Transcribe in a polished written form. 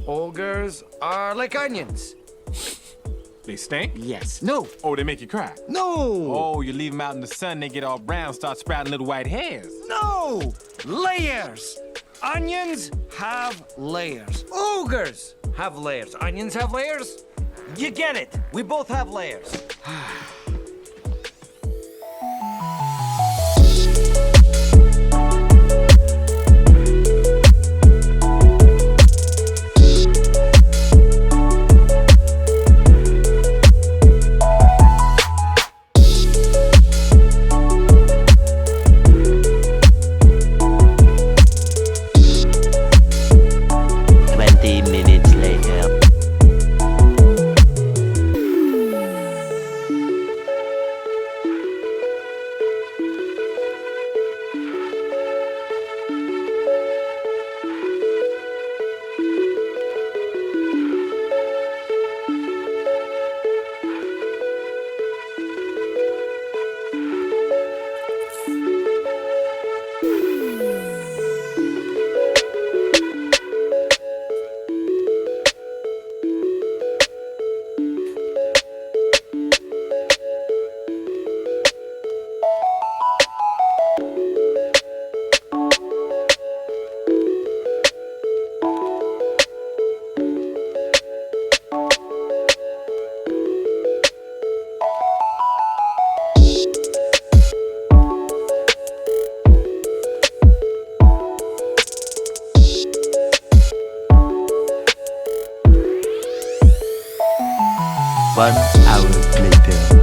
Ogres are like onions. They stink? Yes. No. Oh, they make you cry? No. Oh, you leave them out in the sun, they get all brown, start sprouting little white hairs. No. Layers. Onions have layers. Ogres have layers. Onions have layers. You get it. We both have layers. One hour later.